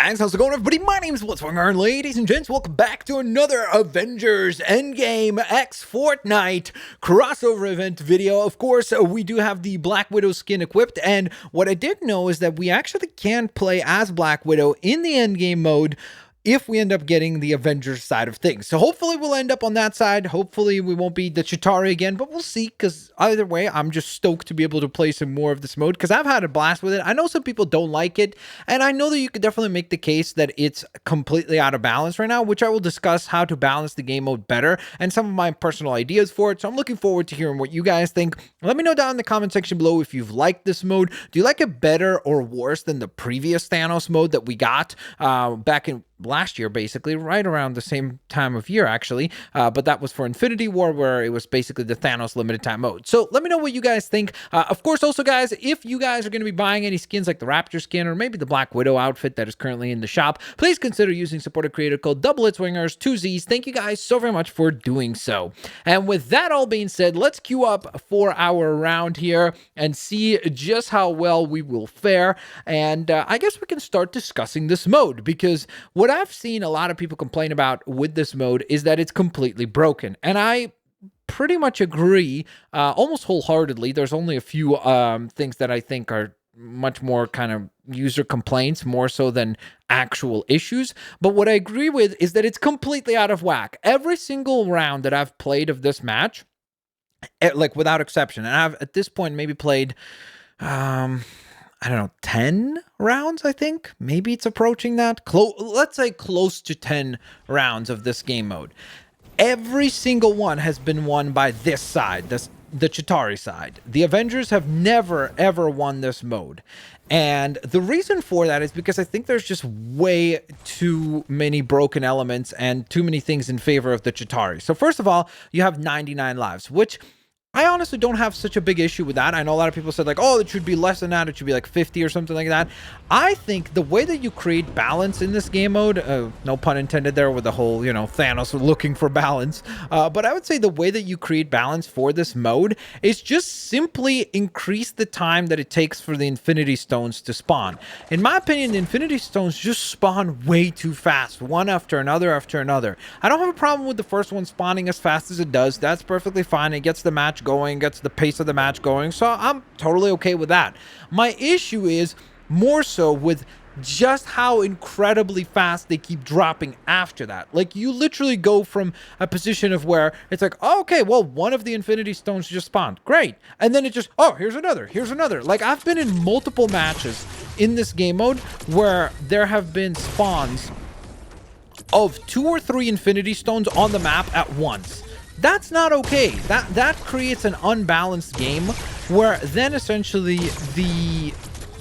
Guys, how's it going, everybody? My name is What's Going On, ladies and gents. Welcome back to another Avengers Endgame X Fortnite crossover event video. Of course, we do have the Black Widow skin equipped, and what I did know is that we actually can play as Black Widow in the Endgame mode if we end up getting the Avengers side of things. So hopefully we'll end up on that side. Hopefully we won't be the Chitauri again, but we'll see, because either way, I'm just stoked to be able to play some more of this mode, because I've had a blast with it. I know some people don't like it, and I know that you could definitely make the case that it's completely out of balance right now, which I will discuss how to balance the game mode better and some of my personal ideas for it. So I'm looking forward to hearing what you guys think. Let me know down in the comment section below if you've liked this mode. Do you like it better or worse than the previous Thanos mode that we got back in last year, basically right around the same time of year, actually, but that was for Infinity War, where it was basically the Thanos limited time mode. So let me know what you guys think. Of course, also guys, if you guys are going to be buying any skins like the Raptor skin or maybe the Black Widow outfit that is currently in the shop, please consider using supported creator code DoubleItSwingers, 2 Z's. Thank you guys so very much for doing so. And with that all being said, let's queue up for our round here and see just how well we will fare. And I guess we can start discussing this mode, because what I've seen a lot of people complain about with this mode is that it's completely broken. And I pretty much agree, almost wholeheartedly. There's only a few things that I think are much more kind of user complaints, more so than actual issues. But what I agree with is that it's completely out of whack. Every single round that I've played of this match, like without exception, and I've at this point maybe played I don't know, 10 rounds, I think. Maybe it's approaching that. Let's say close to 10 rounds of this game mode. Every single one has been won by this side, the Chitauri side. The Avengers have never, ever won this mode. And the reason for that is because I think there's just way too many broken elements and too many things in favor of the Chitauri. So first of all, you have 99 lives, which I honestly don't have such a big issue with that. I know a lot of people said like, oh, it should be less than that. It should be like 50 or something like that. I think the way that you create balance in this game mode, no pun intended there with the whole, you know, Thanos looking for balance. But I would say the way that you create balance for this mode is just simply increase the time that it takes for the Infinity Stones to spawn. In my opinion, the Infinity Stones just spawn way too fast, one after another after another. I don't have a problem with the first one spawning as fast as it does. That's perfectly fine. It gets the match going, gets the pace of the match going, so I'm totally okay with that. My issue is more so with just how incredibly fast they keep dropping after that. Like, you literally go from a position of where it's like, oh, okay, well, one of the Infinity Stones just spawned, great, and then it just, oh, here's another. Like, I've been in multiple matches in this game mode where there have been spawns of 2 or 3 Infinity Stones on the map at once. That's not okay. That creates an unbalanced game where then essentially the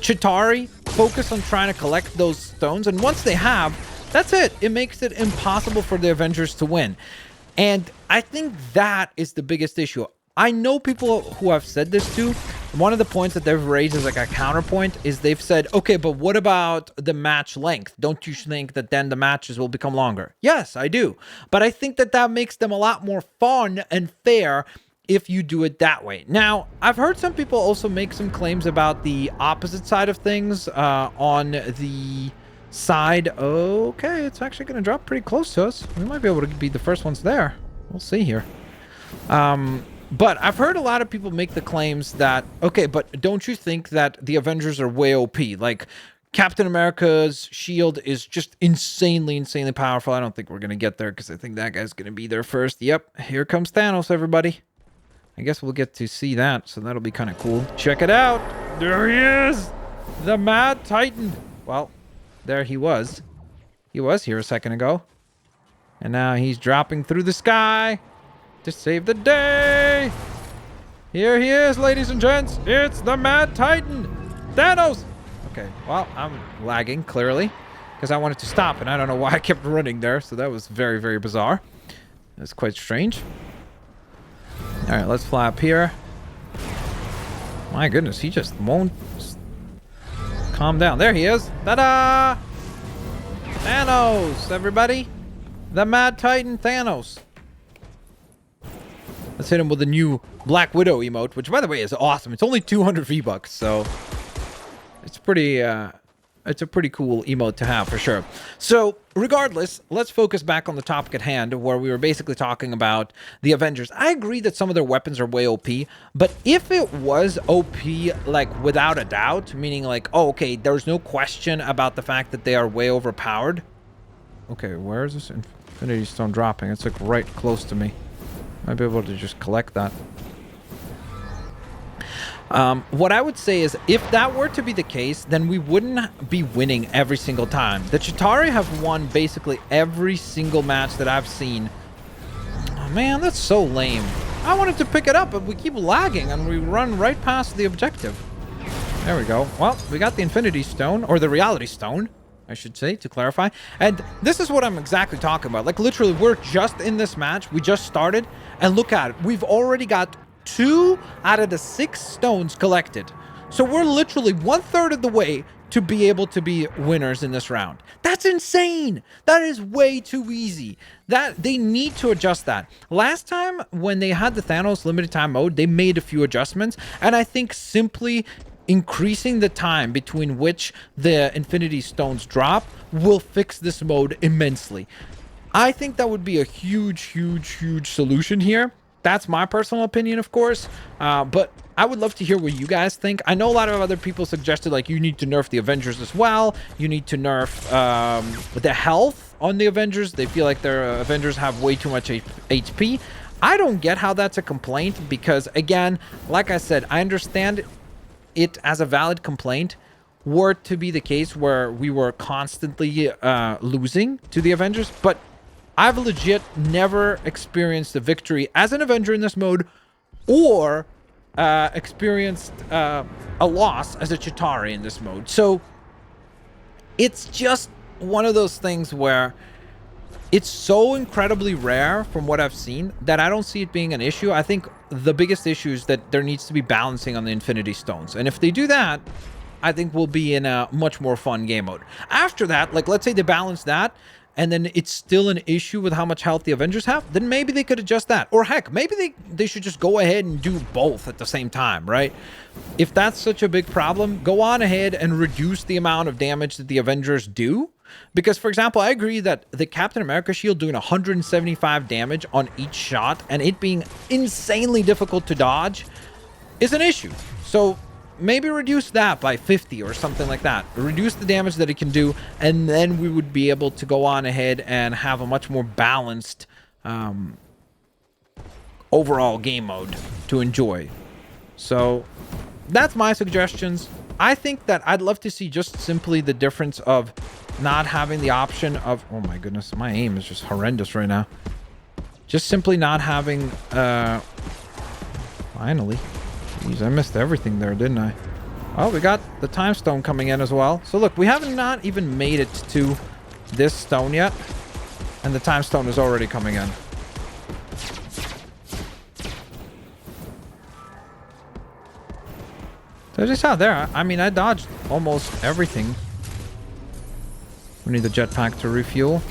Chitauri focus on trying to collect those stones, and once they have, that's it. It makes it impossible for the Avengers to win. And I think that is the biggest issue. I know people who have said this too. One of the points that they've raised as like a counterpoint is they've said, okay, but what about the match length? Don't you think that then the matches will become longer? Yes, I do. But I think that that makes them a lot more fun and fair if you do it that way. Now, I've heard some people also make some claims about the opposite side of things on the side. Okay, it's actually going to drop pretty close to us. We might be able to be the first ones there. We'll see here. But I've heard a lot of people make the claims that, okay, but don't you think that the Avengers are way OP? Like, Captain America's shield is just insanely powerful. I don't think we're going to get there because I think that guy's going to be there first. Yep, here comes Thanos, everybody. I guess we'll get to see that, so that'll be kind of cool. Check it out. There he is. The Mad Titan. Well, there he was. He was here a second ago. And now he's dropping through the sky to save the day. Here he is, ladies and gents. It's the Mad Titan, Thanos. Okay, well, I'm lagging clearly because I wanted to stop, and I don't know why I kept running there. So that was very, very bizarre. That's quite strange. All right, let's fly up here. My goodness, he just won't calm down. There he is. Ta-da! Thanos, everybody. The Mad Titan Thanos. Let's hit him with the new Black Widow emote, which, by the way, is awesome. It's only 200 V-Bucks, so it's pretty It's a pretty cool emote to have for sure. So regardless, let's focus back on the topic at hand where we were basically talking about the Avengers. I agree that some of their weapons are way OP, but if it was OP, like without a doubt, meaning like, oh, okay, there's no question about the fact that they are way overpowered. Okay, where is this Infinity Stone dropping? It's like right close to me. Might be able to just collect that. What I would say is, if that were to be the case, then we wouldn't be winning every single time. The Chitauri have won basically every single match that I've seen. Oh, man, that's so lame. I wanted to pick it up, but we keep lagging, and we run right past the objective. There we go. Well, we got the Infinity Stone, or the Reality Stone, I should say, to clarify. And this is what I'm exactly talking about. Like, literally, we're just in this match. We just started, and look at it. We've already got 2 out of the 6 stones collected. So we're literally 1/3 of the way to be able to be winners in this round. That's insane. That is way too easy. That they need to adjust that. Last time when they had the Thanos limited time mode, they made a few adjustments, and I think simply increasing the time between which the Infinity Stones drop will fix this mode immensely. I think that would be a huge solution here. That's my personal opinion, of course, but I would love to hear what you guys think. I know a lot of other people suggested, like, you need to nerf the Avengers as well. You need to nerf the health on the Avengers. They feel like their Avengers have way too much HP. I don't get how that's a complaint because, again, like I said, I understand it as a valid complaint. Were it to be the case where we were constantly losing to the Avengers, but I've legit never experienced a victory as an Avenger in this mode or experienced a loss as a Chitauri in this mode. So it's just one of those things where it's so incredibly rare from what I've seen that I don't see it being an issue. I think the biggest issue is that there needs to be balancing on the Infinity Stones. And if they do that, I think we'll be in a much more fun game mode. After that, like, let's say they balance that, and then it's still an issue with how much health the Avengers have, then maybe they could adjust that. Or heck, maybe they should just go ahead and do both at the same time, right? If that's such a big problem, go on ahead and reduce the amount of damage that the Avengers do. Because, for example, I agree that the Captain America shield doing 175 damage on each shot and it being insanely difficult to dodge is an issue. So maybe reduce that by 50 or something like that. Reduce the damage that it can do, and then we would be able to go on ahead and have a much more balanced overall game mode to enjoy. So that's my suggestions. I think that I'd love to see just simply the difference of not having the option of... Oh my goodness, my aim is just horrendous right now. Just simply not having... Finally. Jeez, I missed everything there, didn't I? Oh, we got the time stone coming in as well. So look, we haven't not even made it to this stone yet. And the time stone is already coming in. So just out there, I mean, I dodged almost everything. We need the jetpack to refuel.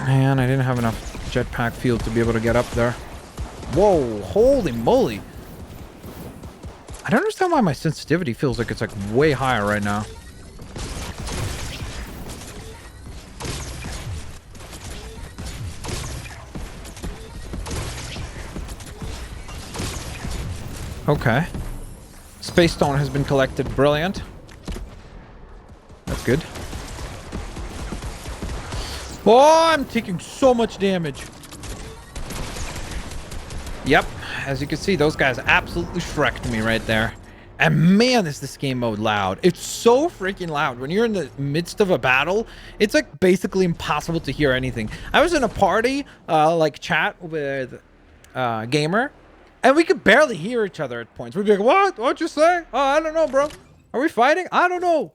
Man, I didn't have enough jetpack fuel to be able to get up there. Whoa, holy moly. I don't understand why my sensitivity feels like it's like way higher right now. Okay. Space stone has been collected. Brilliant. That's good. Oh, I'm taking so much damage. Yep. As you can see, those guys absolutely shreked me right there. And man, is this game mode loud. It's so freaking loud. When you're in the midst of a battle, it's like basically impossible to hear anything. I was in a party, like chat with Gamer, and we could barely hear each other at points. We'd be like, what? What'd you say? Oh, I don't know, bro. Are we fighting? I don't know.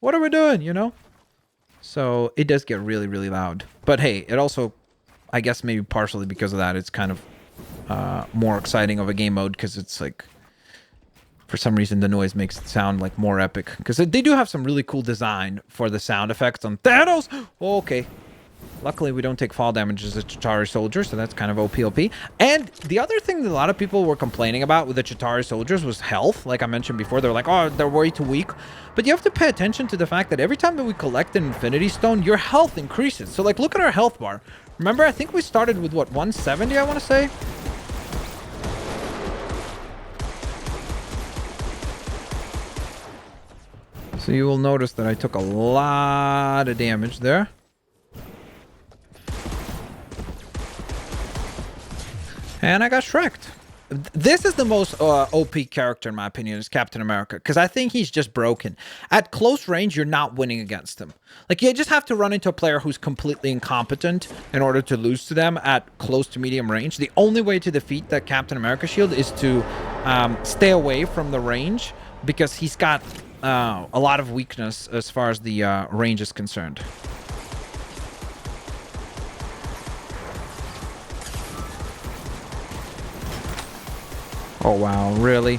What are we doing, you know? So it does get really, really loud. But hey, it also, I guess maybe partially because of that, it's kind of more exciting of a game mode because it's like, for some reason, the noise makes it sound like more epic. Because they do have some really cool design for the sound effects on Thanos. Oh, okay. Luckily, we don't take fall damage as a Chitauri soldier, so that's kind of OP. And the other thing that a lot of people were complaining about with the Chitauri soldiers was health. Like I mentioned before, they're like, oh, they're way too weak. But you have to pay attention to the fact that every time that we collect an Infinity Stone, your health increases. So, like, look at our health bar. Remember, I think we started with, what, 170, I want to say? So you will notice that I took a lot of damage there. And I got Shrek'd. This is the most OP character, in my opinion, is Captain America. Because I think he's just broken. At close range, you're not winning against him. Like, you just have to run into a player who's completely incompetent in order to lose to them at close to medium range. The only way to defeat that Captain America shield is to stay away from the range. Because he's got a lot of weakness as far as the range is concerned. Oh, wow, really?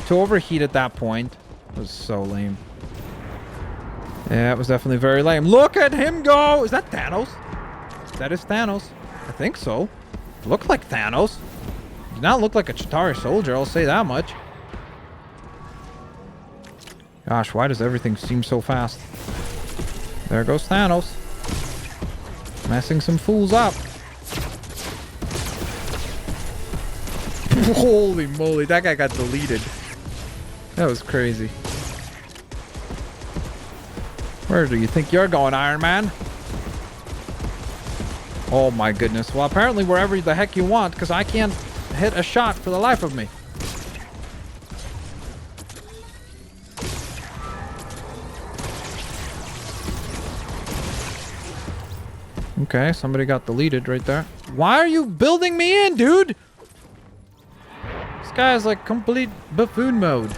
To overheat at that point was so lame. Yeah, it was definitely very lame. Look at him go! Is that Thanos? That is Thanos. I think so. Looked like Thanos. Did not look like a Chitauri soldier, I'll say that much. Gosh, why does everything seem so fast? There goes Thanos. Messing some fools up. Holy moly, that guy got deleted. That was crazy. Where do you think you're going, Iron Man? Oh my goodness. Well, apparently wherever the heck you want, because I can't hit a shot for the life of me. Okay, somebody got deleted right there. Why are you building me in, dude? This guy is like complete buffoon mode.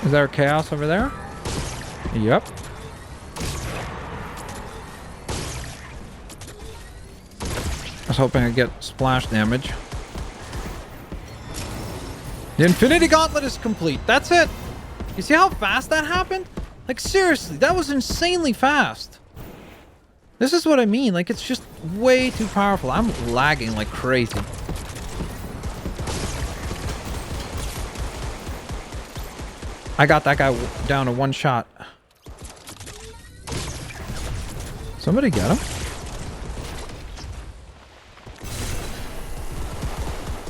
Is there chaos over there? Yep. I was hoping I'd get splash damage. The Infinity Gauntlet is complete. That's it. You see how fast that happened? Like, seriously, that was insanely fast. This is what I mean. Like, it's just way too powerful. I'm lagging like crazy. I got that guy down to one shot. Somebody get him.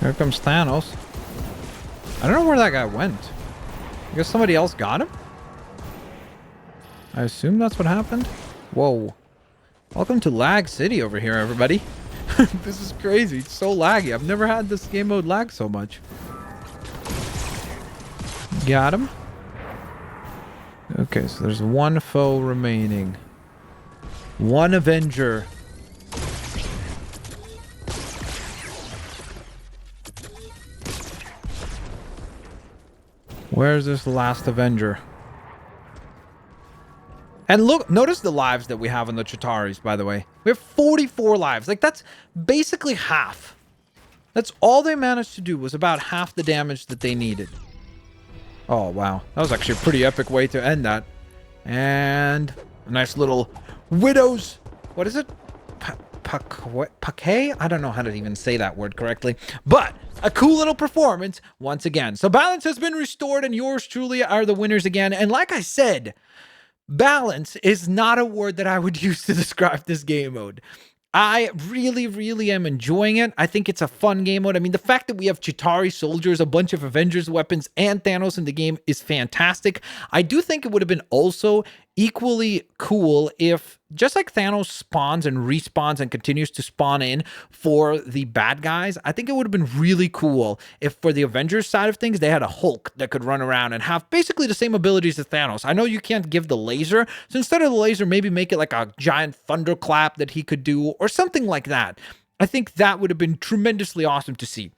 Here comes Thanos. I don't know where that guy went. I guess somebody else got him? I assume that's what happened. Whoa. Welcome to Lag City over here, everybody. This is crazy. It's so laggy. I've never had this game mode lag so much. Got him. Okay, so there's one foe remaining. One Avenger. Where's this last Avenger? And look, notice the lives that we have on the Chitauris, by the way. We have 44 lives. Like, that's basically half. That's all they managed to do was about half the damage that they needed. Oh, wow. That was actually a pretty epic way to end that. And a nice little Widow's... What is it? Paquet? I don't know how to even say that word correctly. But a cool little performance once again. So balance has been restored and yours truly are the winners again. And like I said, balance is not a word that I would use to describe this game mode. I really am enjoying it. I think it's a fun game mode. I mean, the fact that we have Chitauri soldiers, a bunch of Avengers weapons, and Thanos in the game is fantastic. I do think it would have been also equally cool if, just like Thanos spawns and respawns and continues to spawn in for the bad guys, I think it would have been really cool if for the Avengers side of things, they had a Hulk that could run around and have basically the same abilities as Thanos. I know you can't give the laser, so instead of the laser, maybe make it like a giant thunderclap that he could do or something like that. I think that would have been tremendously awesome to see.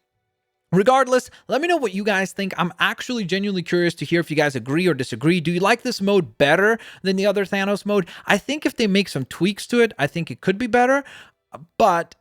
Regardless, let me know what you guys think. I'm actually genuinely curious to hear if you guys agree or disagree. Do you like this mode better than the other Thanos mode? I think if they make some tweaks to it, I think it could be better. But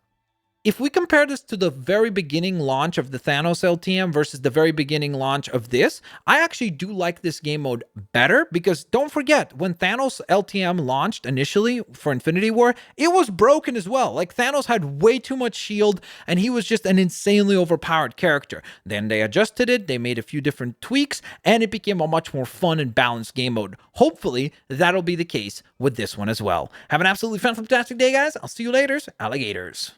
if we compare this to the very beginning launch of the Thanos LTM versus the very beginning launch of this, I actually do like this game mode better, because don't forget, when Thanos LTM launched initially for Infinity War, it was broken as well. Like, Thanos had way too much shield, and he was just an insanely overpowered character. Then they adjusted it, they made a few different tweaks, and it became a much more fun and balanced game mode. Hopefully, that'll be the case with this one as well. Have an absolutely fantastic day, guys. I'll see you later, alligators.